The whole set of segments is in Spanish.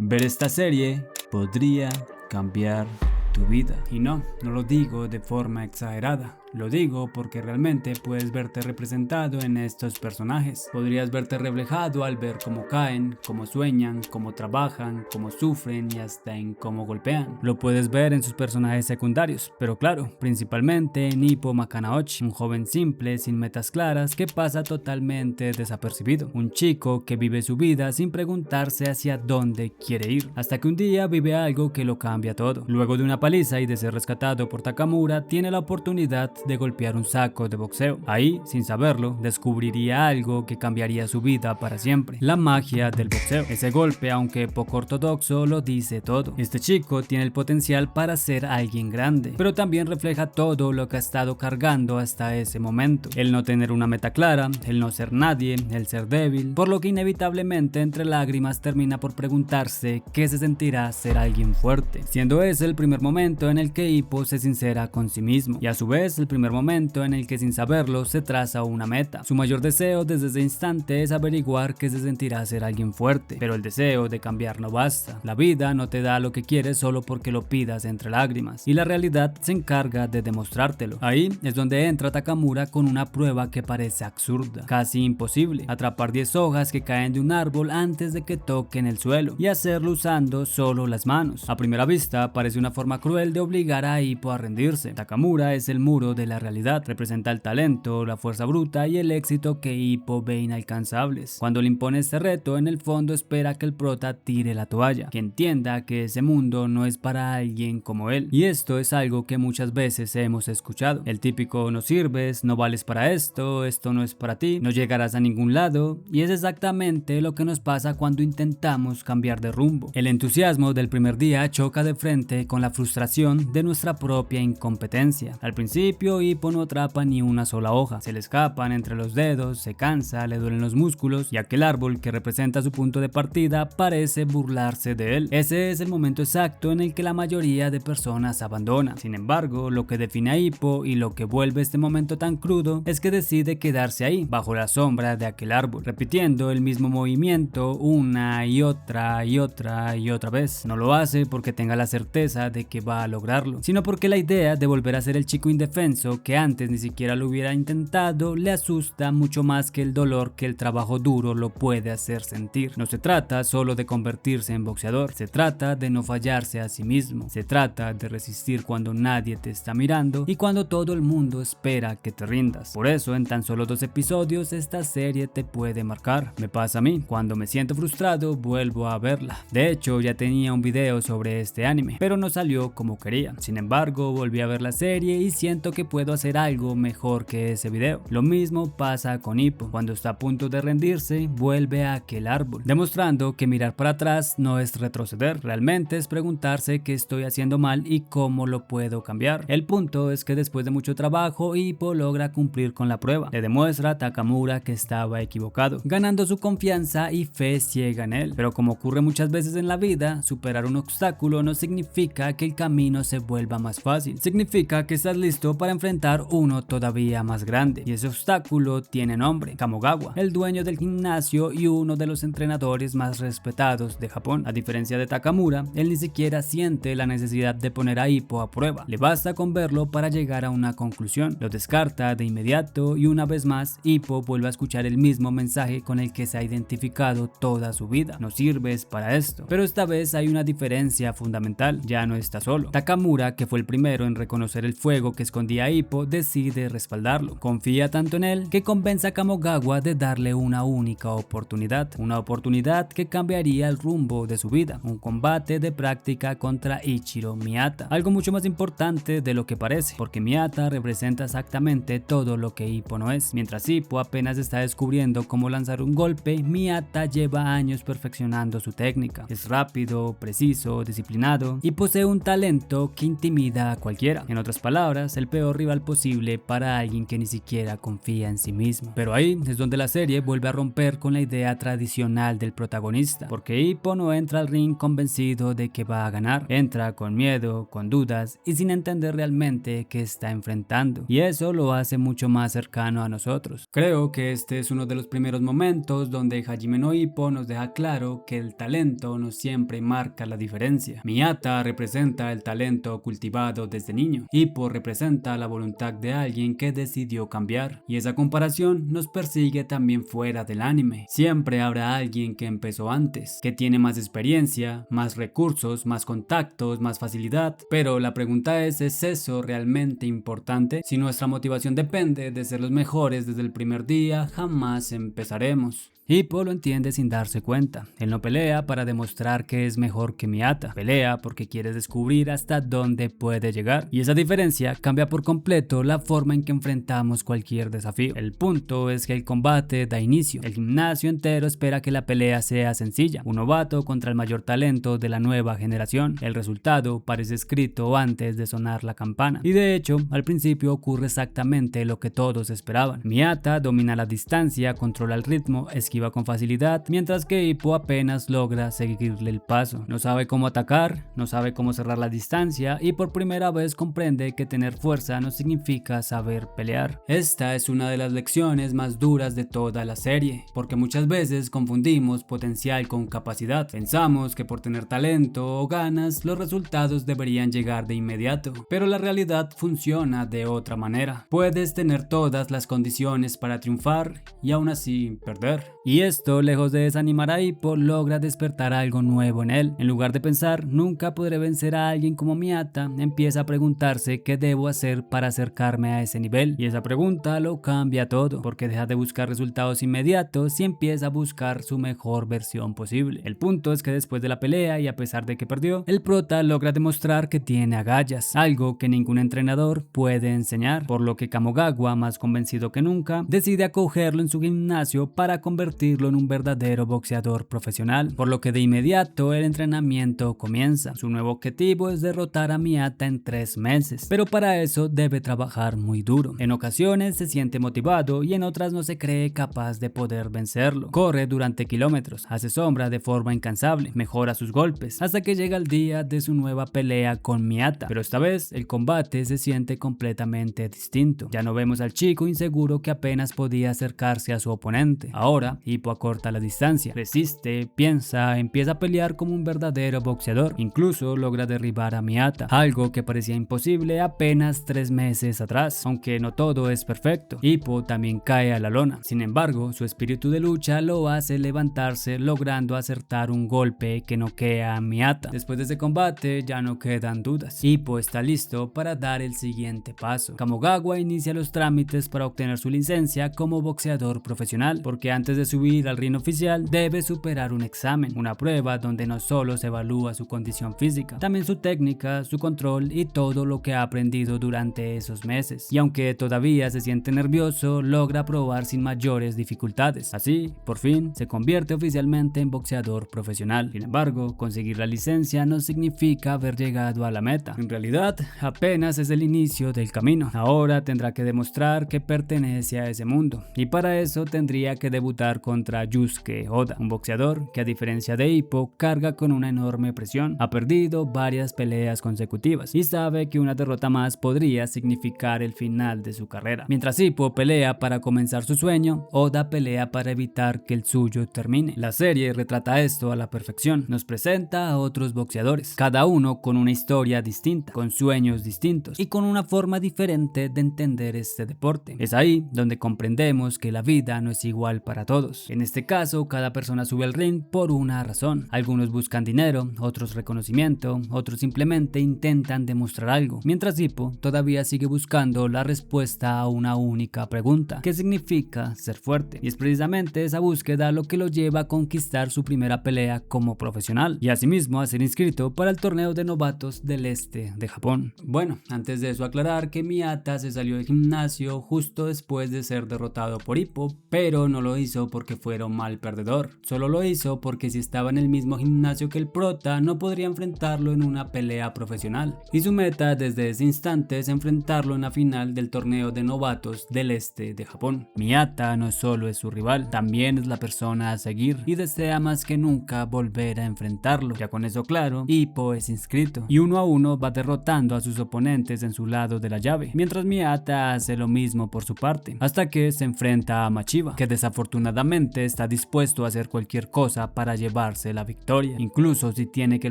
Ver esta serie podría cambiar tu vida. Y no lo digo de forma exagerada. Lo digo porque realmente puedes verte representado en estos personajes. Podrías verte reflejado al ver cómo caen, cómo sueñan, cómo trabajan, cómo sufren y hasta en cómo golpean. Lo puedes ver en sus personajes secundarios, pero claro, principalmente en Ippo Makanauchi, un joven simple, sin metas claras, que pasa totalmente desapercibido. Un chico que vive su vida sin preguntarse hacia dónde quiere ir, hasta que un día vive algo que lo cambia todo. Luego de una paliza y de ser rescatado por Takamura, tiene la oportunidad de golpear un saco de boxeo. Ahí, sin saberlo, descubriría algo que cambiaría su vida para siempre: la magia del boxeo. Ese golpe, aunque poco ortodoxo, lo dice todo. Este chico tiene el potencial para ser alguien grande, pero también refleja todo lo que ha estado cargando hasta ese momento: el no tener una meta clara, el no ser nadie, el ser débil, por lo que inevitablemente entre lágrimas termina por preguntarse qué se sentirá ser alguien fuerte, siendo ese el primer momento en el que Ippo se sincera con sí mismo, y a su vez el primer momento en el que sin saberlo se traza una meta. Su mayor deseo desde ese instante es averiguar qué se sentirá ser alguien fuerte, pero el deseo de cambiar no basta. La vida no te da lo que quieres solo porque lo pidas entre lágrimas, y la realidad se encarga de demostrártelo. Ahí es donde entra Takamura con una prueba que parece absurda, casi imposible: atrapar 10 hojas que caen de un árbol antes de que toquen el suelo, y hacerlo usando solo las manos. A primera vista parece una forma cruel de obligar a Ippo a rendirse. Takamura es el muro de la realidad, representa el talento, la fuerza bruta y el éxito que Ippo ve inalcanzables. Cuando le impone este reto, en el fondo espera que el prota tire la toalla, que entienda que ese mundo no es para alguien como él. Y esto es algo que muchas veces hemos escuchado: el típico "no sirves, no vales para esto no es para ti, no llegarás a ningún lado", y es exactamente lo que nos pasa cuando intentamos cambiar de rumbo. El entusiasmo del primer día choca de frente con la frustración de nuestra propia incompetencia. Al principio Ippo no atrapa ni una sola hoja, se le escapan entre los dedos, se cansa, le duelen los músculos, y aquel árbol que representa su punto de partida parece burlarse de él. Ese es el momento exacto en el que la mayoría de personas abandona. Sin embargo, lo que define a Ippo y lo que vuelve este momento tan crudo es que decide quedarse ahí, bajo la sombra de aquel árbol, repitiendo el mismo movimiento una y otra y otra y otra vez. No lo hace porque tenga la certeza de que va a lograrlo, sino porque la idea de volver a ser el chico indefenso que antes ni siquiera lo hubiera intentado le asusta mucho más que el dolor que el trabajo duro lo puede hacer sentir. No se trata solo de convertirse en boxeador, se trata de no fallarse a sí mismo, se trata de resistir cuando nadie te está mirando y cuando todo el mundo espera que te rindas. Por eso en tan solo 2 episodios esta serie te puede marcar. Me pasa a mí: cuando me siento frustrado vuelvo a verla. De hecho, ya tenía un video sobre este anime, pero no salió como quería. Sin embargo, volví a ver la serie y siento que puedo hacer algo mejor que ese video. Lo mismo pasa con Ippo: cuando está a punto de rendirse, vuelve a aquel árbol, demostrando que mirar para atrás no es retroceder, realmente es preguntarse qué estoy haciendo mal y cómo lo puedo cambiar. El punto es que después de mucho trabajo, Ippo logra cumplir con la prueba. Le demuestra a Takamura que estaba equivocado, ganando su confianza y fe ciega en él. Pero como ocurre muchas veces en la vida, superar un obstáculo no significa que el camino se vuelva más fácil. Significa que estás listo para enfrentar uno todavía más grande. Y ese obstáculo tiene nombre: Kamogawa, el dueño del gimnasio y uno de los entrenadores más respetados de Japón. A diferencia de Takamura, él ni siquiera siente la necesidad de poner a Ippo a prueba. Le basta con verlo para llegar a una conclusión. Lo descarta de inmediato y una vez más Ippo vuelve a escuchar el mismo mensaje con el que se ha identificado toda su vida: no sirves para esto. Pero esta vez hay una diferencia fundamental: ya no está solo. Takamura, que fue el primero en reconocer el fuego que escondía a Ippo, decide respaldarlo. Confía tanto en él que convence a Kamogawa de darle una única oportunidad, una oportunidad que cambiaría el rumbo de su vida: un combate de práctica contra Ichiro Miyata. Algo mucho más importante de lo que parece, porque Miyata representa exactamente todo lo que Ippo no es. Mientras Ippo apenas está descubriendo cómo lanzar un golpe, Miyata lleva años perfeccionando su técnica. Es rápido, preciso, disciplinado y posee un talento que intimida a cualquiera. En otras palabras, el peor peor rival posible para alguien que ni siquiera confía en sí mismo. Pero ahí es donde la serie vuelve a romper con la idea tradicional del protagonista, porque Hippo no entra al ring convencido de que va a ganar, entra con miedo, con dudas y sin entender realmente qué está enfrentando, y eso lo hace mucho más cercano a nosotros. Creo que este es uno de los primeros momentos donde Hajime no Ippo nos deja claro que el talento no siempre marca la diferencia. Miyata representa el talento cultivado desde niño, Ippo representa la voluntad de alguien que decidió cambiar, y esa comparación nos persigue también fuera del anime. Siempre habrá alguien que empezó antes, que tiene más experiencia, más recursos, más contactos, más facilidad, pero la pregunta ¿es eso realmente importante? Si nuestra motivación depende de ser los mejores desde el primer día, jamás empezaremos. Hippo lo entiende sin darse cuenta. Él no pelea para demostrar que es mejor que Miyata, pelea porque quiere descubrir hasta dónde puede llegar, y esa diferencia cambia por completo la forma en que enfrentamos cualquier desafío. El punto es que el combate da inicio, el gimnasio entero espera que la pelea sea sencilla, un novato contra el mayor talento de la nueva generación. El resultado parece escrito antes de sonar la campana, y de hecho al principio ocurre exactamente lo que todos esperaban. Miyata domina la distancia, controla el ritmo, esquiva con facilidad, mientras que Hippo apenas logra seguirle el paso. No sabe cómo atacar, no sabe cómo cerrar la distancia, y por primera vez comprende que tener fuerza no significa saber pelear. Esta es una de las lecciones más duras de toda la serie, porque muchas veces confundimos potencial con capacidad. Pensamos que por tener talento o ganas, los resultados deberían llegar de inmediato, pero la realidad funciona de otra manera. Puedes tener todas las condiciones para triunfar y aún así perder. Y esto, lejos de desanimar a Hippo, logra despertar algo nuevo en él. En lugar de pensar, nunca podré vencer a alguien como Miyata, empieza a preguntarse qué debo hacer para acercarme a ese nivel. Y esa pregunta lo cambia todo, porque deja de buscar resultados inmediatos y empieza a buscar su mejor versión posible. El punto es que después de la pelea, y a pesar de que perdió, el prota logra demostrar que tiene agallas, algo que ningún entrenador puede enseñar, por lo que Kamogawa, más convencido que nunca, decide acogerlo en su gimnasio para convertirlo en un verdadero boxeador profesional, por lo que de inmediato el entrenamiento comienza. Su nuevo objetivo es derrotar a Miyata en 3 meses, pero para eso debe trabajar muy duro. En ocasiones se siente motivado y en otras no se cree capaz de poder vencerlo. Corre durante kilómetros, hace sombra de forma incansable, mejora sus golpes, hasta que llega el día de su nueva pelea con Miyata, pero esta vez el combate se siente completamente distinto. Ya no vemos al chico inseguro que apenas podía acercarse a su oponente. Ahora Hippo acorta la distancia, resiste, piensa, empieza a pelear como un verdadero boxeador, incluso logra derribar a Miyata, algo que parecía imposible apenas 3 meses atrás. Aunque no todo es perfecto, Hippo también cae a la lona, sin embargo su espíritu de lucha lo hace levantarse, logrando acertar un golpe que noquea a Miyata. Después de ese combate ya no quedan dudas, Hippo está listo para dar el siguiente paso. Kamogawa inicia los trámites para obtener su licencia como boxeador profesional, porque antes de subir al ring oficial debe superar un examen, una prueba donde no solo se evalúa su condición física, también su técnica, su control y todo lo que ha aprendido durante esos meses. Y aunque todavía se siente nervioso, logra aprobar sin mayores dificultades. Así, por fin, se convierte oficialmente en boxeador profesional. Sin embargo, conseguir la licencia no significa haber llegado a la meta. En realidad, apenas es el inicio del camino. Ahora tendrá que demostrar que pertenece a ese mundo, y para eso tendría que debutar contra Yusuke Oda, un boxeador que, a diferencia de Hippo, carga con una enorme presión. Ha perdido varias peleas consecutivas y sabe que una derrota más podría significar el final de su carrera. Mientras Hippo pelea para comenzar su sueño, Oda pelea para evitar que el suyo termine. La serie retrata esto a la perfección. Nos presenta a otros boxeadores, cada uno con una historia distinta, con sueños distintos y con una forma diferente de entender este deporte. Es ahí donde comprendemos que la vida no es igual para todos. En este caso, cada persona sube al ring por una razón. Algunos buscan dinero, otros reconocimiento, otros simplemente intentan demostrar algo, mientras Hippo todavía sigue buscando la respuesta a una única pregunta: ¿qué significa ser fuerte? Y es precisamente esa búsqueda lo que lo lleva a conquistar su primera pelea como profesional y asimismo a ser inscrito para el torneo de novatos del este de Japón. Bueno, antes de eso aclarar que Miyata se salió del gimnasio justo después de ser derrotado por Hippo, pero no lo hizo porque porque fuera un mal perdedor, solo lo hizo porque si estaba en el mismo gimnasio que el prota no podría enfrentarlo en una pelea profesional, y su meta desde ese instante es enfrentarlo en la final del torneo de novatos del este de Japón. Miyata no solo es su rival, también es la persona a seguir y desea más que nunca volver a enfrentarlo. Ya con eso claro, Ippo es inscrito y uno a uno va derrotando a sus oponentes en su lado de la llave, mientras Miyata hace lo mismo por su parte, hasta que se enfrenta a Machiba, que desafortunadamente está dispuesto a hacer cualquier cosa para llevarse la victoria, incluso si tiene que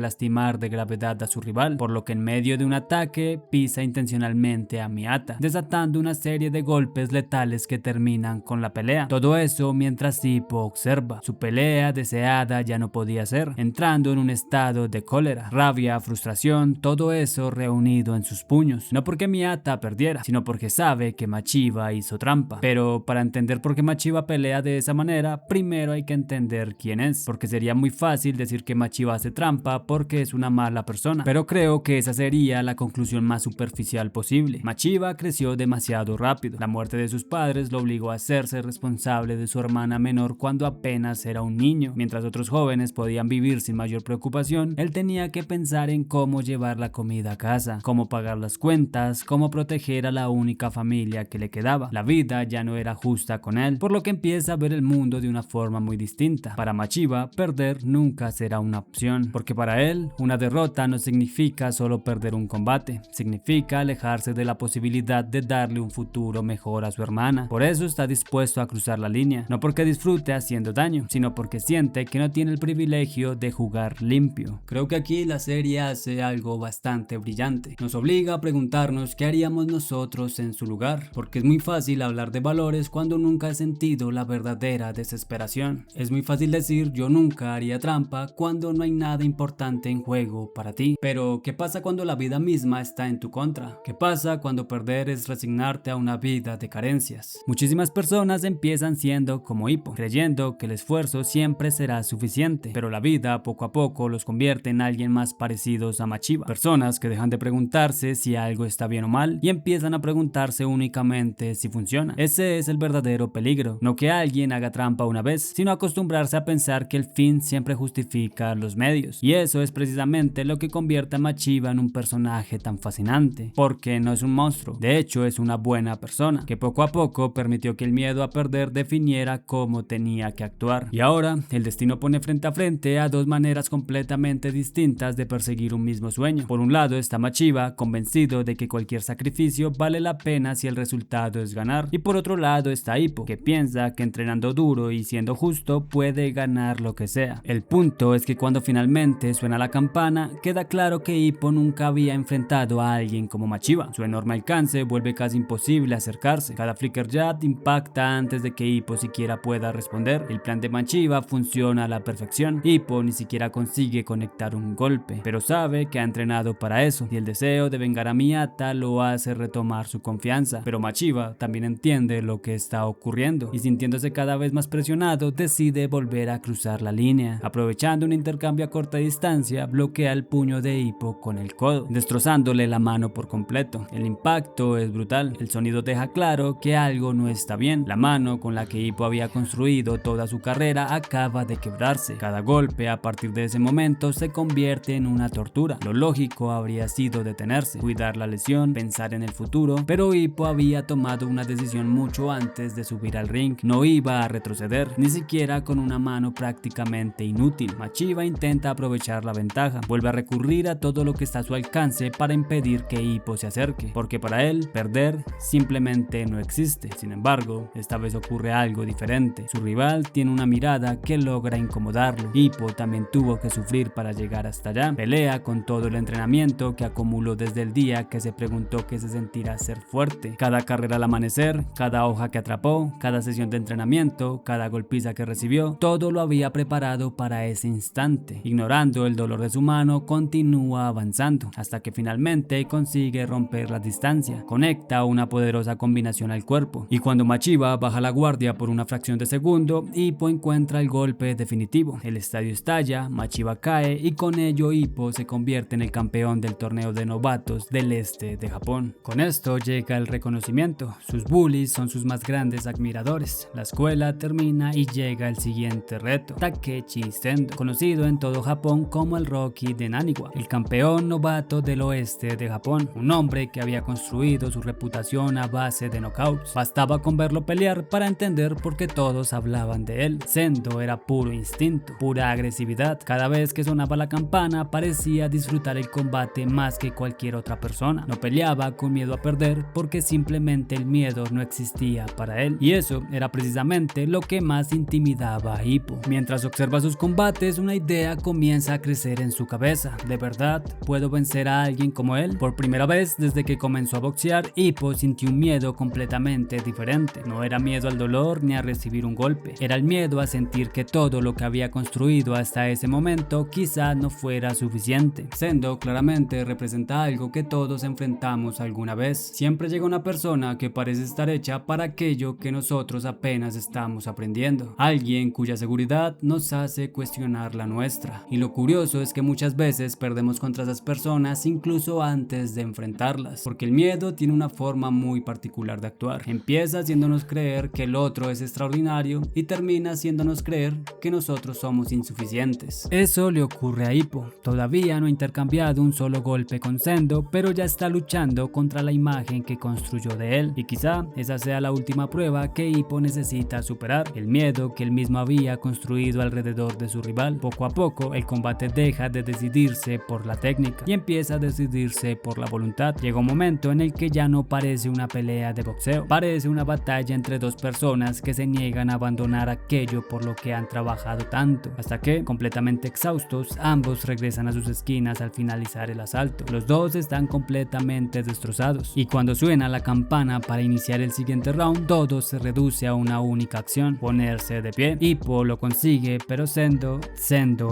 lastimar de gravedad a su rival, por lo que en medio de un ataque pisa intencionalmente a Miyata, desatando una serie de golpes letales que terminan con la pelea. Todo eso mientras Ippo observa. Su pelea deseada ya no podía ser, entrando en un estado de cólera, rabia, frustración, todo eso reunido en sus puños. No porque Miyata perdiera, sino porque sabe que Machiba hizo trampa. Pero para entender por qué Machiba pelea de esa manera, primero hay que entender quién es, porque sería muy fácil decir que Machiba hace trampa porque es una mala persona, pero creo que esa sería la conclusión más superficial posible. Machiba creció demasiado rápido. La muerte de sus padres lo obligó a hacerse responsable de su hermana menor cuando apenas era un niño. Mientras otros jóvenes podían vivir sin mayor preocupación, él tenía que pensar en cómo llevar la comida a casa, cómo pagar las cuentas, cómo proteger a la única familia que le quedaba. La vida ya no era justa con él, por lo que empieza a ver el mundo de una forma muy distinta. Para Machiba, perder nunca será una opción, porque para él, una derrota no significa solo perder un combate, significa alejarse de la posibilidad de darle un futuro mejor a su hermana. Por eso está dispuesto a cruzar la línea, no porque disfrute haciendo daño, sino porque siente que no tiene el privilegio de jugar limpio. Creo que aquí la serie hace algo bastante brillante. Nos obliga a preguntarnos qué haríamos nosotros en su lugar, porque es muy fácil hablar de valores cuando nunca has sentido la verdadera desesperación. Es muy fácil decir yo nunca haría trampa cuando no hay nada importante en juego para ti. Pero ¿qué pasa cuando la vida misma está en tu contra? ¿Qué pasa cuando perder es resignarte a una vida de carencias? Muchísimas personas empiezan siendo como Ippo, creyendo que el esfuerzo siempre será suficiente, pero la vida poco a poco los convierte en alguien más parecidos a Machiba. Personas que dejan de preguntarse si algo está bien o mal y empiezan a preguntarse únicamente si funciona. Ese es el verdadero peligro, no que alguien haga trampa una vez, sino acostumbrarse a pensar que el fin siempre justifica los medios. Y eso es precisamente lo que convierte a Machiba en un personaje tan fascinante, porque no es un monstruo, de hecho es una buena persona, que poco a poco permitió que el miedo a perder definiera cómo tenía que actuar. Y ahora, el destino pone frente a frente a dos maneras completamente distintas de perseguir un mismo sueño. Por un lado está Machiba, convencido de que cualquier sacrificio vale la pena si el resultado es ganar, y por otro lado está Ippo, que piensa que entrenando duro y siendo justo puede ganar lo que sea. El punto es que cuando finalmente suena la campana, queda claro que Ippo nunca había enfrentado a alguien como Machiba. Su enorme alcance vuelve casi imposible acercarse. Cada flicker jab impacta antes de que Ippo siquiera pueda responder. El plan de Machiba funciona a la perfección. Ippo ni siquiera consigue conectar un golpe, pero sabe que ha entrenado para eso, y el deseo de vengar a Miyata lo hace retomar su confianza. Pero Machiba también entiende lo que está ocurriendo, y sintiéndose cada vez más presionado, decide volver a cruzar la línea. Aprovechando un intercambio a corta distancia, bloquea el puño de Ippo con el codo, destrozándole la mano por completo. El impacto es brutal, el sonido deja claro que algo no está bien. La mano con la que Ippo había construido toda su carrera acaba de quebrarse. Cada golpe a partir de ese momento se convierte en una tortura. Lo lógico habría sido detenerse, cuidar la lesión, pensar en el futuro, pero Ippo había tomado una decisión mucho antes de subir al ring. No iba a retroceder, ni siquiera con una mano prácticamente inútil. Machiba intenta aprovechar la ventaja, vuelve a recurrir a todo lo que está a su alcance para impedir que Ippo se acerque, porque para él perder simplemente no existe. Sin embargo, esta vez ocurre algo diferente. Su rival tiene una mirada que logra incomodarlo. Ippo también tuvo que sufrir para llegar hasta allá. Pelea con todo el entrenamiento que acumuló desde el día que se preguntó qué se sentirá ser fuerte. Cada carrera al amanecer, cada hoja que atrapó, cada sesión de entrenamiento, cada golpiza que recibió, todo lo había preparado para ese instante. Ignorando el dolor de su mano, continúa avanzando hasta que finalmente consigue romper la distancia. Conecta una poderosa combinación al cuerpo, y cuando Machiba baja la guardia por una fracción de segundo, Ippo encuentra el golpe definitivo. El estadio estalla, Machiba cae y con ello Ippo se convierte en el campeón del torneo de novatos del este de Japón. Con esto llega el reconocimiento. Sus bullies son sus más grandes admiradores. La escuela pelea termina y llega el siguiente reto: Takeshi Sendo, conocido en todo Japón como el Rocky de Naniwa, el campeón novato del oeste de Japón, un hombre que había construido su reputación a base de knockouts. Bastaba con verlo pelear para entender por qué todos hablaban de él. Sendo era puro instinto, pura agresividad. Cada vez que sonaba la campana parecía disfrutar el combate más que cualquier otra persona. No peleaba con miedo a perder porque simplemente el miedo no existía para él, y eso era precisamente lo que más intimidaba a Ippo. Mientras observa sus combates, una idea comienza a crecer en su cabeza: ¿de verdad puedo vencer a alguien como él? Por primera vez desde que comenzó a boxear, Ippo sintió un miedo completamente diferente. No era miedo al dolor ni a recibir un golpe, era el miedo a sentir que todo lo que había construido hasta ese momento quizá no fuera suficiente. Sendo claramente representa algo que todos enfrentamos alguna vez. Siempre llega una persona que parece estar hecha para aquello que nosotros apenas estamos aprendiendo, alguien cuya seguridad nos hace cuestionar la nuestra, y lo curioso es que muchas veces perdemos contra esas personas incluso antes de enfrentarlas, porque el miedo tiene una forma muy particular de actuar. Empieza haciéndonos creer que el otro es extraordinario y termina haciéndonos creer que nosotros somos insuficientes. Eso le ocurre a Ippo. Todavía no ha intercambiado un solo golpe con Sendo, pero ya está luchando contra la imagen que construyó de él, y quizá esa sea la última prueba que Ippo necesita superar: el miedo que él mismo había construido alrededor de su rival. Poco a poco el combate deja de decidirse por la técnica y empieza a decidirse por la voluntad. Llega un momento en el que ya no parece una pelea de boxeo, parece una batalla entre dos personas que se niegan a abandonar aquello por lo que han trabajado tanto, hasta que, completamente exhaustos, ambos regresan a sus esquinas al finalizar el asalto. Los dos están completamente destrozados, y cuando suena la campana para iniciar el siguiente round, todo se reduce a una única acción: ponerse de pie. Ippo lo consigue, pero Sendo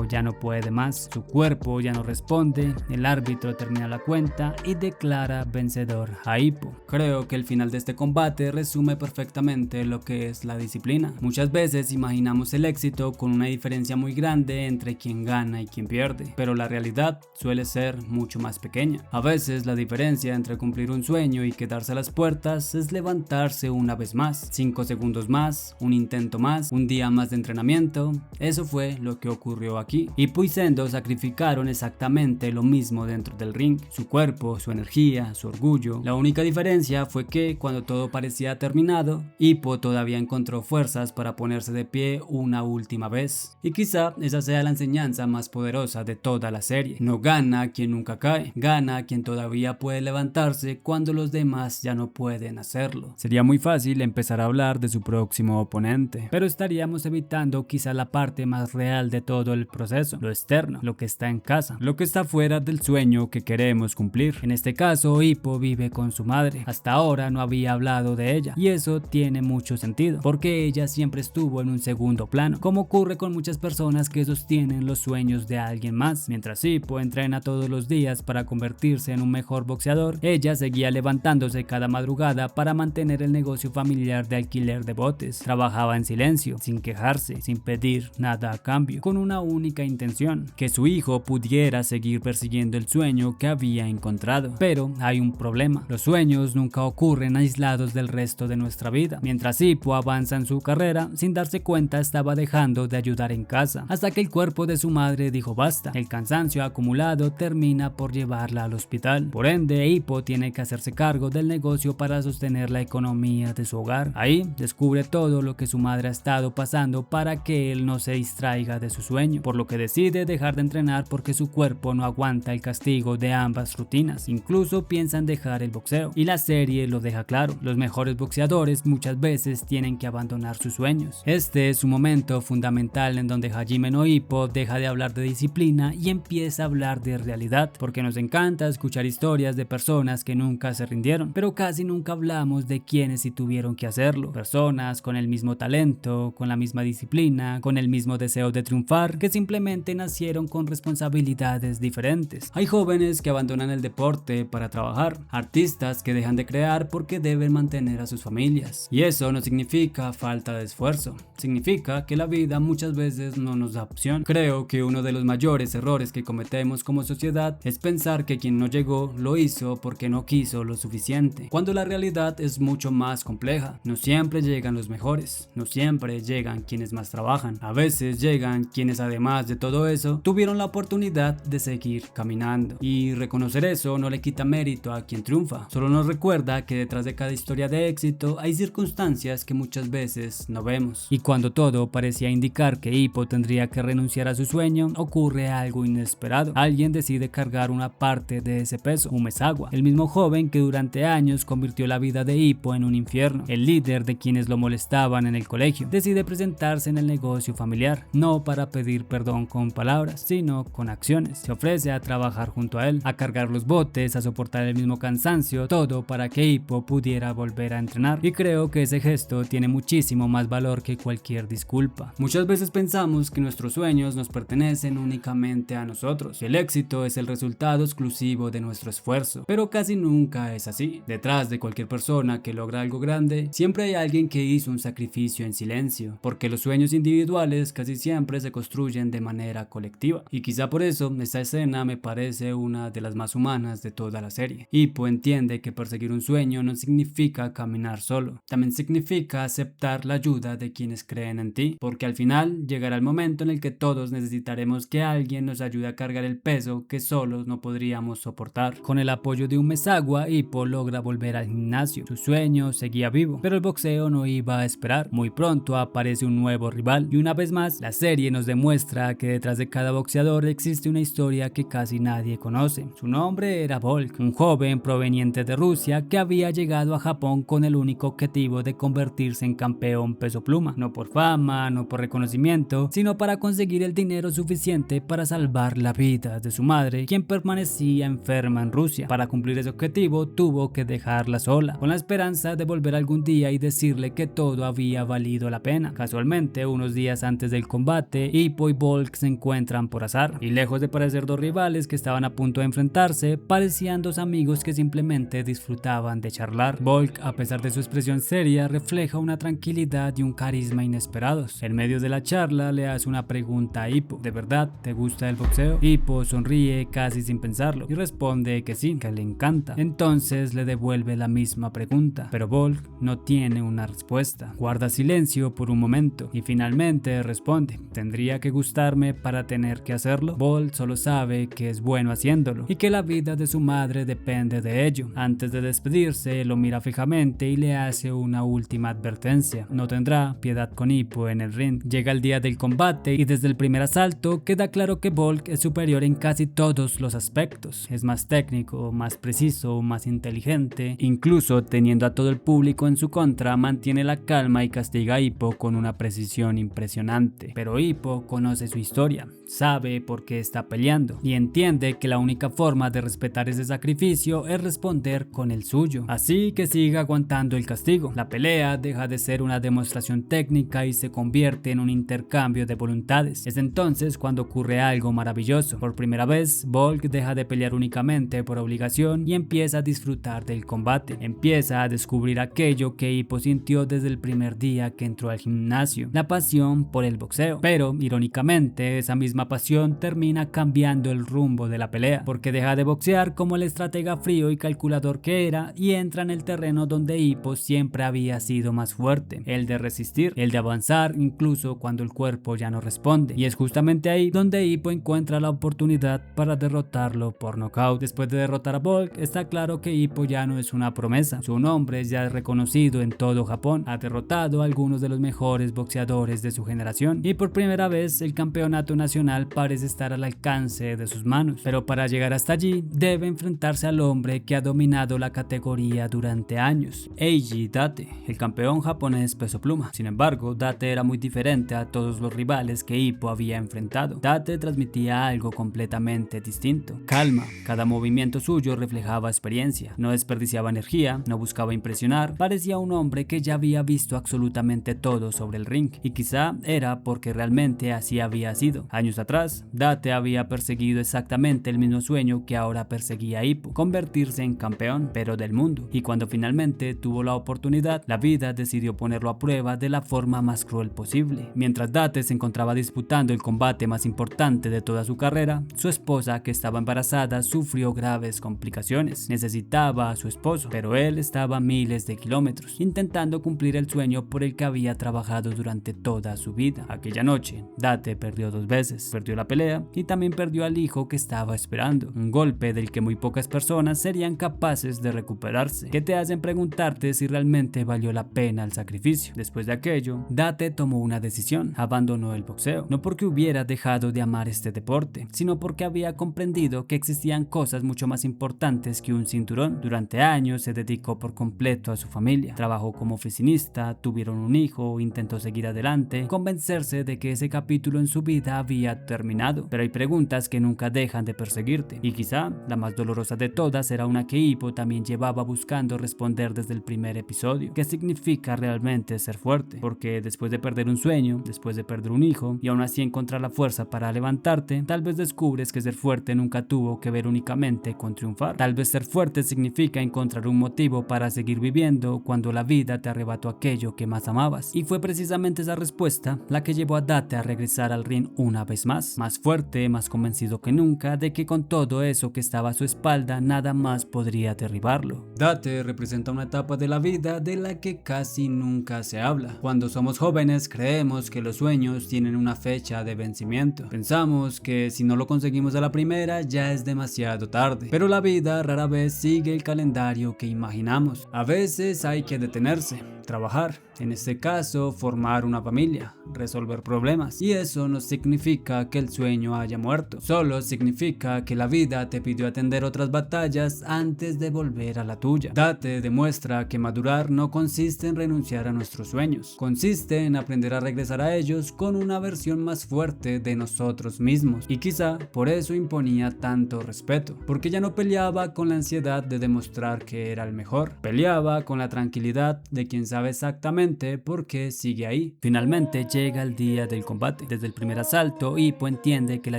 ya no puede más. Su cuerpo ya no responde. El árbitro termina la cuenta y declara vencedor a Ippo. Creo que el final de este combate resume perfectamente lo que es la disciplina. Muchas veces imaginamos el éxito con una diferencia muy grande entre quien gana y quien pierde, pero la realidad suele ser mucho más pequeña. A veces la diferencia entre cumplir un sueño y quedarse a las puertas es levantarse una vez más, 5 segundos más, un intento más, un día más de entrenamiento. Eso fue lo que ocurrió aquí. Ippo y Sendo sacrificaron exactamente lo mismo dentro del ring: su cuerpo, su energía, su orgullo. La única diferencia fue que cuando todo parecía terminado, Ippo todavía encontró fuerzas para ponerse de pie una última vez. Y quizá esa sea la enseñanza más poderosa de toda la serie: no gana quien nunca cae, gana quien todavía puede levantarse cuando los demás ya no pueden hacerlo. Sería muy fácil empezar a hablar de su próximo oponente, pero estaríamos evitando quizá la parte más real de todo el proceso: lo externo, lo que está en casa, lo que está fuera del sueño que queremos cumplir. En este caso, Ippo vive con su madre. Hasta ahora no había hablado de ella, y eso tiene mucho sentido, porque ella siempre estuvo en un segundo plano, como ocurre con muchas personas que sostienen los sueños de alguien más. Mientras Ippo entrena todos los días para convertirse en un mejor boxeador, ella seguía levantándose cada madrugada para mantener el negocio familiar de alquiler de botes. Trabajaba en silencio, sin quejarse, sin pedir nada a cambio, con una única intención: que su hijo pudiera seguir persiguiendo el sueño que había encontrado. Pero hay un problema: los sueños nunca ocurren aislados del resto de nuestra vida. Mientras Ippo avanza en su carrera, sin darse cuenta estaba dejando de ayudar en casa, hasta que el cuerpo de su madre dijo basta. El cansancio acumulado termina por llevarla al hospital. Por ende, Ippo tiene que hacerse cargo del negocio para sostener la economía de su hogar. Ahí descubre todo lo que su madre ha estado pasando para que él no se distraiga de su sueño, por lo que decide dejar de entrenar porque su cuerpo no aguanta el castigo de ambas rutinas. Incluso piensa en dejar el boxeo, y la serie lo deja claro: los mejores boxeadores muchas veces tienen que abandonar sus sueños. Este es un momento fundamental en donde Hajime no Ippo deja de hablar de disciplina y empieza a hablar de realidad, porque nos encanta escuchar historias de personas que nunca se rindieron, pero casi nunca hablamos de quienes sí tuvieron que hacerlo: personas con el mismo talento, con la misma disciplina, con el mismo deseo de triunfar, que simplemente nacieron con responsabilidades diferentes. Hay jóvenes que abandonan el deporte para trabajar, artistas que dejan de crear porque deben mantener a sus familias, y eso no significa falta de esfuerzo, significa que la vida muchas veces no nos da opción. Creo que uno de los mayores errores que cometemos como sociedad es pensar que quien no llegó lo hizo porque no quiso lo suficiente, cuando la realidad es mucho más compleja. No siempre llegan los mejores, iguales. No siempre llegan quienes más trabajan. A veces llegan quienes, además de todo eso, tuvieron la oportunidad de seguir caminando. Y reconocer eso no le quita mérito a quien triunfa. Solo nos recuerda que detrás de cada historia de éxito hay circunstancias que muchas veces no vemos. Y cuando todo parecía indicar que Hippo tendría que renunciar a su sueño, ocurre algo inesperado. Alguien decide cargar una parte de ese peso, Umezawa, el mismo joven que durante años convirtió la vida de Hippo en un infierno. El líder de quienes lo molestaban en el colegio decide presentarse en el negocio familiar, no para pedir perdón con palabras, sino con acciones. Se ofrece a trabajar junto a él, a cargar los botes, a soportar el mismo cansancio, todo para que Hippo pudiera volver a entrenar. Y creo que ese gesto tiene muchísimo más valor que cualquier disculpa. Muchas veces pensamos que nuestros sueños nos pertenecen únicamente a nosotros. El éxito es el resultado exclusivo de nuestro esfuerzo, pero casi nunca es así. Detrás de cualquier persona que logra algo grande, siempre hay alguien que hizo un sacrificio en silencio, porque los sueños individuales casi siempre se construyen de manera colectiva. Y quizá por eso esta escena me parece una de las más humanas de toda la serie. Hippo entiende que perseguir un sueño no significa caminar solo, también significa aceptar la ayuda de quienes creen en ti, porque al final llegará el momento en el que todos necesitaremos que alguien nos ayude a cargar el peso que solos no podríamos soportar. Con el apoyo de Umezawa, Hippo logra volver al gimnasio. Su sueño seguía vivo, pero el boxeo no iba a esperar. Muy pronto aparece un nuevo rival y una vez más la serie nos demuestra que detrás de cada boxeador existe una historia que casi nadie conoce. Su nombre era Volk, un joven proveniente de Rusia que había llegado a Japón con el único objetivo de convertirse en campeón peso pluma, no por fama, no por reconocimiento, sino para conseguir el dinero suficiente para salvar la vida de su madre, quien permanecía enferma en Rusia. Para cumplir ese objetivo tuvo que dejarla sola, con la esperanza de volver algún día y decirle que todo había valido la pena. Casualmente, unos días antes del combate, Hippo y Volk se encuentran por azar, y lejos de parecer dos rivales que estaban a punto de enfrentarse, parecían dos amigos que simplemente disfrutaban de charlar. Volk, a pesar de su expresión seria, refleja una tranquilidad y un carisma inesperados. En medio de la charla le hace una pregunta a Hippo: ¿de verdad te gusta el boxeo? Hippo sonríe casi sin pensarlo y responde que sí, que le encanta. Entonces le devuelve la misma pregunta, pero Volk no tiene una respuesta. Guarda silencio por un momento y finalmente responde: ¿tendría que gustarme para tener que hacerlo? Volk solo sabe que es bueno haciéndolo y que la vida de su madre depende de ello. Antes de despedirse, lo mira fijamente y le hace una última advertencia: no tendrá piedad con Hippo en el ring. Llega el día del combate y desde el primer asalto queda claro que Volk es superior en casi todos los aspectos. Es más técnico, más preciso, más inteligente. Incluso teniendo a todo el público en su contra, mantiene la calma y castiga a Hippo con una precisión impresionante. Pero Hippo conoce su historia, sabe por qué está peleando y entiende que la única forma de respetar ese sacrificio es responder con el suyo. Así que sigue aguantando el castigo. La pelea deja de ser una demostración técnica y se convierte en un intercambio de voluntades. Es entonces cuando ocurre algo maravilloso. Por primera vez, Volk deja de pelear únicamente por obligación y empieza a disfrutar del combate. Empieza a descubrir aquello que Hippo sintió desde el primer día que entró al gimnasio: la pasión por el boxeo. Pero, irónicamente, esa misma pasión termina cambiando el rumbo de la pelea, porque deja de boxear como el estratega frío y calculador que era y entra en el terreno donde Hippo siempre había sido más fuerte: el de resistir, el de avanzar incluso cuando el cuerpo ya no responde. Y es justamente ahí donde Hippo encuentra la oportunidad para derrotarlo por nocaut. Después de derrotar a Volk, está claro que Hippo ya no es una promesa. Su nombre ya es reconocido en todo Japón. Ha derrotado a algunos de los mejores boxeadores de su generación y por primera vez el campeonato nacional parece estar al alcance de sus manos. Pero para llegar hasta allí debe enfrentarse al hombre que ha dominado la categoría durante años: Eiji Date, el campeón japonés peso pluma. Sin embargo, Date era muy diferente a todos los rivales que Hippo había enfrentado. Date transmitía algo completamente distinto: calma. Cada movimiento suyo reflejaba experiencia, no desperdiciaba energía, no buscaba impresionar. Parecía un hombre que ya había visto absolutamente todo sobre el ring, y quizá era porque realmente así había sido. Años atrás, Date había perseguido exactamente el mismo sueño que ahora perseguía Hippo: convertirse en campeón, pero del mundo. Y cuando finalmente tuvo la oportunidad, la vida decidió ponerlo a prueba de la forma más cruel posible. Mientras Date se encontraba disputando el combate más importante de toda su carrera, su esposa, que estaba embarazada, sufrió graves complicaciones. Necesitaba a su esposo, pero él estaba a miles de kilómetros, intentando cumplir el sueño sueño por el que había trabajado durante toda su vida. Aquella noche, Date perdió 2 veces. Perdió la pelea y también perdió al hijo que estaba esperando. Un golpe del que muy pocas personas serían capaces de recuperarse, que te hacen preguntarte si realmente valió la pena el sacrificio. Después de aquello, Date tomó una decisión. Abandonó el boxeo. No porque hubiera dejado de amar este deporte, sino porque había comprendido que existían cosas mucho más importantes que un cinturón. Durante años se dedicó por completo a su familia. Trabajó como oficinista, tuvieron un hijo, intentó seguir adelante, convencerse de que ese capítulo en su vida había terminado. Pero hay preguntas que nunca dejan de perseguirte, y quizá la más dolorosa de todas era una que Hippo también llevaba buscando responder desde el primer episodio. ¿Qué significa realmente ser fuerte? Porque después de perder un sueño, después de perder un hijo, y aún así encontrar la fuerza para levantarte, tal vez descubres que ser fuerte nunca tuvo que ver únicamente con triunfar. Tal vez ser fuerte significa encontrar un motivo para seguir viviendo cuando la vida te arrebató aquello que más amabas. Y fue precisamente esa respuesta la que llevó a Date a regresar al ring una vez más fuerte, más convencido que nunca de que con todo eso que estaba a su espalda nada más podría derribarlo. Date representa una etapa de la vida de la que casi nunca se habla. Cuando somos jóvenes creemos que los sueños tienen una fecha de vencimiento. Pensamos que si no lo conseguimos a la primera ya es demasiado tarde, pero la vida rara vez sigue el calendario que imaginamos. A veces hay que detenerse, trabajar, en este caso formar una familia, resolver problemas, y eso no significa que el sueño haya muerto, solo significa que la vida te pidió atender otras batallas antes de volver a la tuya. Date demuestra que madurar no consiste en renunciar a nuestros sueños, consiste en aprender a regresar a ellos con una versión más fuerte de nosotros mismos, y quizá por eso imponía tanto respeto, porque ya no peleaba con la ansiedad de demostrar que era el mejor, peleaba con la tranquilidad de quien sabe exactamente por qué sigue ahí. Finalmente llega el día del combate. Desde el primer asalto, Hippo entiende que la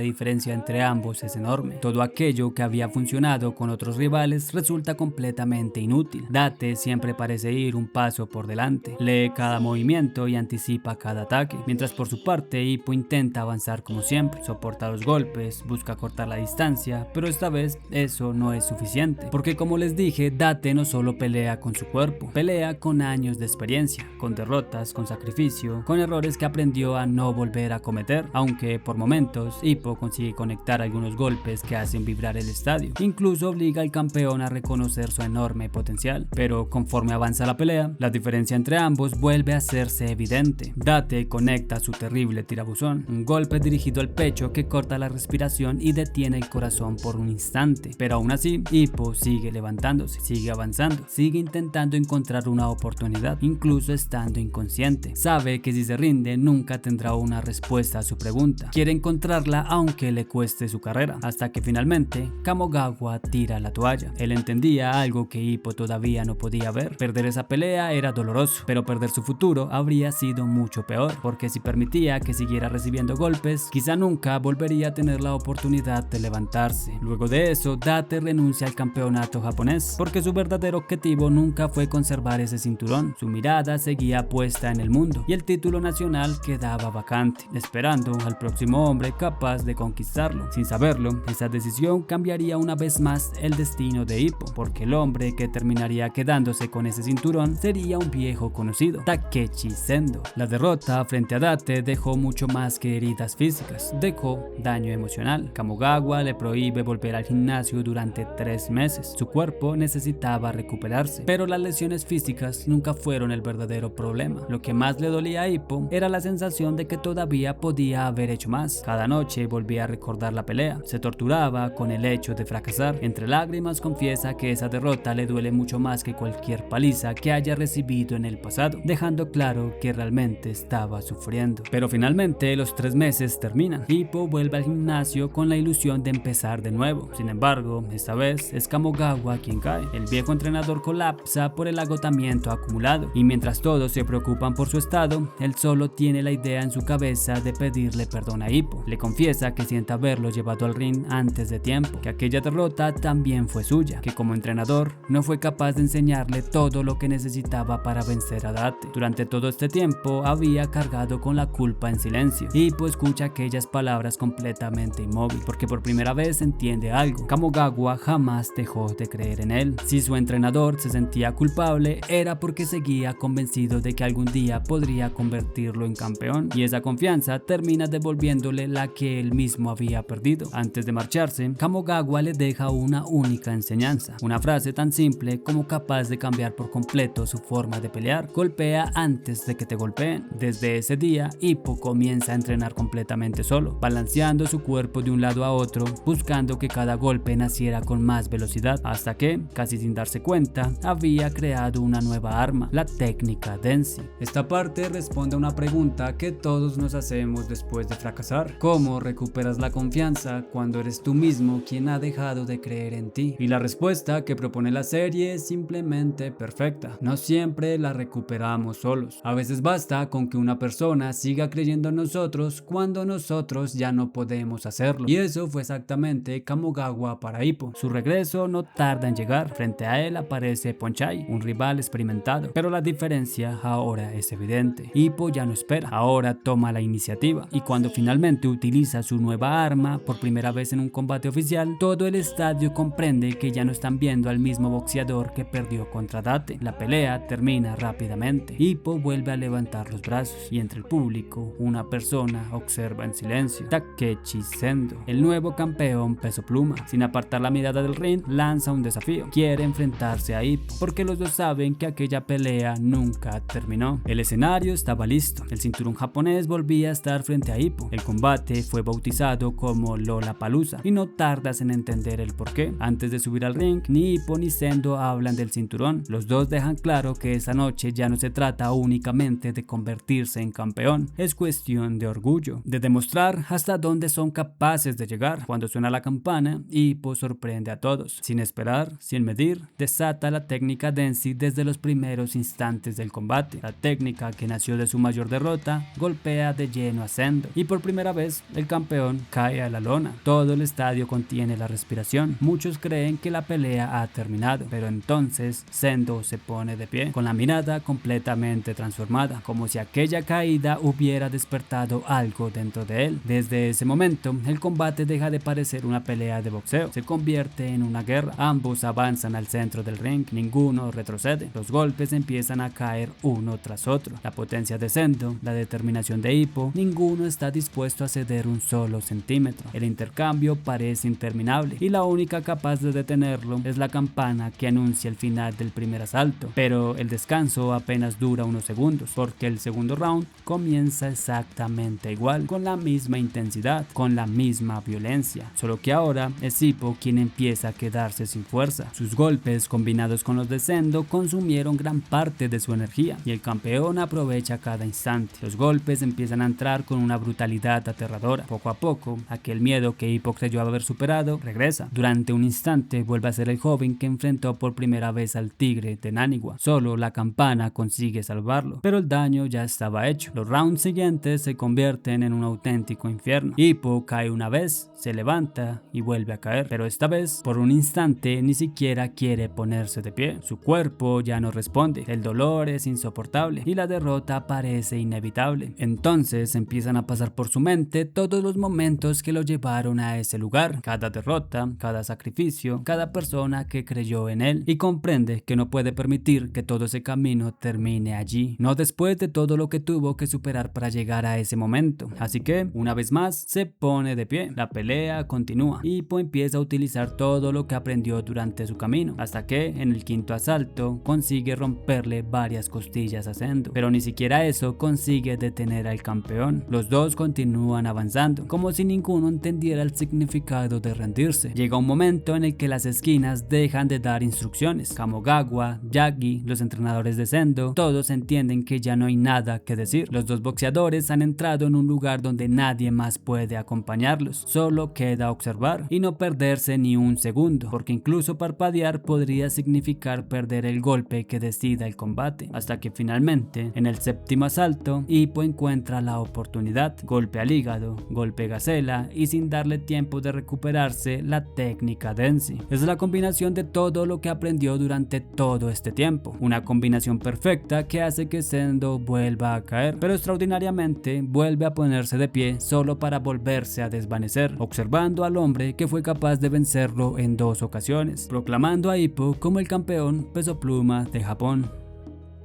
diferencia entre ambos es enorme. Todo aquello que había funcionado con otros rivales resulta completamente inútil. Date siempre parece ir un paso por delante, lee cada movimiento y anticipa cada ataque, mientras por su parte Hippo intenta avanzar como siempre, soporta los golpes, busca cortar la distancia, pero esta vez eso no es suficiente, porque como les dije, Date no solo pelea con su cuerpo, pelea con años de experiencia, con derrotas, con sacrificio, con errores que aprendió a no volver a cometer, aunque por momentos Hippo consigue conectar algunos golpes que hacen vibrar el estadio, incluso obliga al campeón a reconocer su enorme potencial, pero conforme avanza la pelea, la diferencia entre ambos vuelve a hacerse evidente. Date conecta su terrible tirabuzón, un golpe dirigido al pecho que corta la respiración y detiene el corazón por un instante, pero aún así Hippo sigue levantándose, sigue avanzando, sigue intentando encontrar una oportunidad, incluso estando inconsciente. Sabe que si se rinde nunca tendrá una respuesta a su pregunta. Quiere encontrarla aunque le cueste su carrera, hasta que finalmente Kamogawa tira la toalla. Él entendía algo que Hippo todavía no podía ver. Perder esa pelea era doloroso, pero perder su futuro habría sido mucho peor, porque si permitía que siguiera recibiendo golpes, quizá nunca volvería a tener la oportunidad de levantarse. Luego de eso, Date renuncia al campeonato japonés, porque su verdadero objetivo nunca fue conservar ese cinturón. Su mirada seguía puesta en el mundo y el título nacional quedaba vacante, esperando al próximo hombre capaz de conquistarlo. Sin saberlo, esa decisión cambiaría una vez más el destino de Hippo, porque el hombre que terminaría quedándose con ese cinturón sería un viejo conocido, Takeshi Sendo. La derrota frente a Date dejó mucho más que heridas físicas, dejó daño emocional. Kamogawa le prohíbe volver al gimnasio durante 3 meses. Su cuerpo necesitaba recuperarse, pero las lesiones físicas nunca fueron el verdadero problema. Lo que más le dolía a Hippo era la sensación de que todavía podía haber hecho más. Cada noche volvía a recordar la pelea, se torturaba con el hecho de fracasar. Entre lágrimas confiesa que esa derrota le duele mucho más que cualquier paliza que haya recibido en el pasado, dejando claro que realmente estaba sufriendo. Pero finalmente los 3 meses terminan. Hippo vuelve al gimnasio con la ilusión de empezar de nuevo. Sin embargo, esta vez es Kamogawa quien cae. El viejo entrenador colapsa por el agotamiento acumulado, y mientras todos se preocupan por su estado, él solo tiene la idea en su cabeza de pedirle perdón a Hippo. Le confiesa que siente haberlo llevado al ring antes de tiempo, que aquella derrota también fue suya, que como entrenador no fue capaz de enseñarle todo lo que necesitaba para vencer a Date. Durante todo este tiempo había cargado con la culpa en silencio. Hippo escucha aquellas palabras completamente inmóvil, porque por primera vez entiende algo. Kamogawa jamás dejó de creer en él. Si su entrenador se sentía culpable, era porque seguía seguía convencido de que algún día podría convertirlo en campeón, y esa confianza termina devolviéndole la que él mismo había perdido. Antes de marcharse, Kamogawa le deja una única enseñanza, una frase tan simple como capaz de cambiar por completo su forma de pelear: golpea antes de que te golpeen. Desde ese día, Hippo comienza a entrenar completamente solo, balanceando su cuerpo de un lado a otro, buscando que cada golpe naciera con más velocidad, hasta que, casi sin darse cuenta, había creado una nueva arma, la técnica Densi. Esta parte responde a una pregunta que todos nos hacemos después de fracasar: ¿cómo recuperas la confianza cuando eres tú mismo quien ha dejado de creer en ti? Y la respuesta que propone la serie es simplemente perfecta. No siempre la recuperamos solos. A veces basta con que una persona siga creyendo en nosotros cuando nosotros ya no podemos hacerlo. Y eso fue exactamente Kamogawa para Hippo. Su regreso no tarda en llegar. Frente a él aparece Ponchai, un rival experimentado, pero la diferencia ahora es evidente. Hippo ya no espera, ahora toma la iniciativa, y cuando finalmente utiliza su nueva arma por primera vez en un combate oficial, todo el estadio comprende que ya no están viendo al mismo boxeador que perdió contra Date. La pelea termina rápidamente. Hippo vuelve a levantar los brazos, y entre el público una persona observa en silencio: Takeshi Sendo, el nuevo campeón peso pluma. Sin apartar la mirada del ring, lanza un desafío. Quiere enfrentarse a Hippo, porque los dos saben que aquella pelea nunca terminó. El escenario estaba listo. El cinturón japonés volvía a estar frente a Hippo. El combate fue bautizado como Lollapalooza, y no tardas en entender el porqué. Antes de subir al ring, ni Hippo ni Sendo hablan del cinturón. Los dos dejan claro que esa noche ya no se trata únicamente de convertirse en campeón, es cuestión de orgullo, de demostrar hasta dónde son capaces de llegar. Cuando suena la campana, Hippo sorprende a todos. Sin esperar, sin medir, desata la técnica Densi desde los primeros instantes del combate. La técnica que nació de su mayor derrota golpea de lleno a Sendo, y por primera vez el campeón cae a la lona. Todo el estadio contiene la respiración. Muchos creen que la pelea ha terminado, pero entonces Sendo se pone de pie, con la mirada completamente transformada, como si aquella caída hubiera despertado algo dentro de él. Desde ese momento, el combate deja de parecer una pelea de boxeo, se convierte en una guerra. Ambos avanzan al centro del ring, ninguno retrocede. Los golpes empiezan a caer uno tras otro. La potencia de Sendo, la determinación de Hippo, ninguno está dispuesto a ceder un solo centímetro. El intercambio parece interminable, y la única capaz de detenerlo es la campana que anuncia el final del primer asalto. Pero el descanso apenas dura unos segundos, porque el segundo round comienza exactamente igual, con la misma intensidad, con la misma violencia, solo que ahora es Hippo quien empieza a quedarse sin fuerza. Sus golpes, combinados con los de Sendo, consumieron gran parte de su energía, y el campeón aprovecha cada instante. Los golpes empiezan a entrar con una brutalidad aterradora. Poco a poco, aquel miedo que Hippo creyó haber superado regresa. Durante un instante vuelve a ser el joven que enfrentó por primera vez al tigre de Naniwa. Solo la campana consigue salvarlo, pero el daño ya estaba hecho. Los rounds siguientes se convierten en un auténtico infierno. Hippo cae una vez, se levanta y vuelve a caer, pero esta vez, por un instante, ni siquiera quiere ponerse de pie. Su cuerpo ya no responde, el dolor es insoportable y la derrota parece inevitable. Entonces empiezan a pasar por su mente todos los momentos que lo llevaron a ese lugar, cada derrota, cada sacrificio, cada persona que creyó en él, y comprende que no puede permitir que todo ese camino termine allí, no después de todo lo que tuvo que superar para llegar a ese momento. Así que, una vez más, se pone de pie. La pelea continúa. Hippo empieza a utilizar todo lo que aprendió durante su camino, hasta que, en el quinto asalto, consigue romperle varias costillas a Sendo, pero ni siquiera eso consigue detener al campeón. Los dos continúan avanzando, como si ninguno entendiera el significado de rendirse. Llega un momento en el que las esquinas dejan de dar instrucciones. Kamogawa, Yagi, los entrenadores de Sendo, todos entienden que ya no hay nada que decir. Los dos boxeadores han entrado en un lugar donde nadie más puede acompañarlos. Solo queda observar y no perderse ni un segundo, porque incluso parpadear podría significar perder el golpe que decida el combate. Hasta que finalmente, en el séptimo asalto, Hippo encuentra la oportunidad. Golpe al hígado, golpe gacela, y sin darle tiempo de recuperarse, la técnica Densi. Es la combinación de todo lo que aprendió durante todo este tiempo. Una combinación perfecta que hace que Sendo vuelva a caer, pero extraordinariamente vuelve a ponerse de pie solo para volverse a desvanecer, observando al hombre que fue capaz de vencerlo en 2 ocasiones, proclamando a Hippo como el campeón peso pluma de Japón.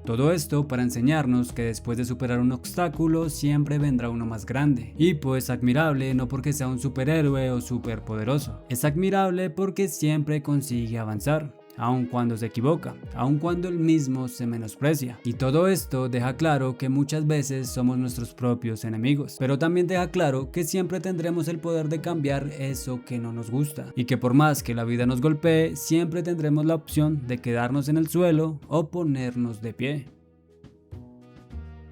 Todo esto para enseñarnos que después de superar un obstáculo siempre vendrá uno más grande. Y pues admirable no porque sea un superhéroe o superpoderoso, es admirable porque siempre consigue avanzar, aun cuando se equivoca, aun cuando él mismo se menosprecia. Y todo esto deja claro que muchas veces somos nuestros propios enemigos, pero también deja claro que siempre tendremos el poder de cambiar eso que no nos gusta, y que por más que la vida nos golpee, siempre tendremos la opción de quedarnos en el suelo o ponernos de pie.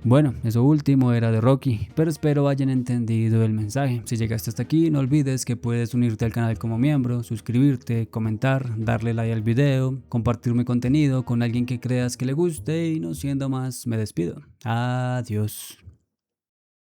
Bueno, eso último era de Rocky, pero espero hayan entendido el mensaje. Si llegaste hasta aquí, no olvides que puedes unirte al canal como miembro, suscribirte, comentar, darle like al video, compartir mi contenido con alguien que creas que le guste y no siendo más, me despido. Adiós.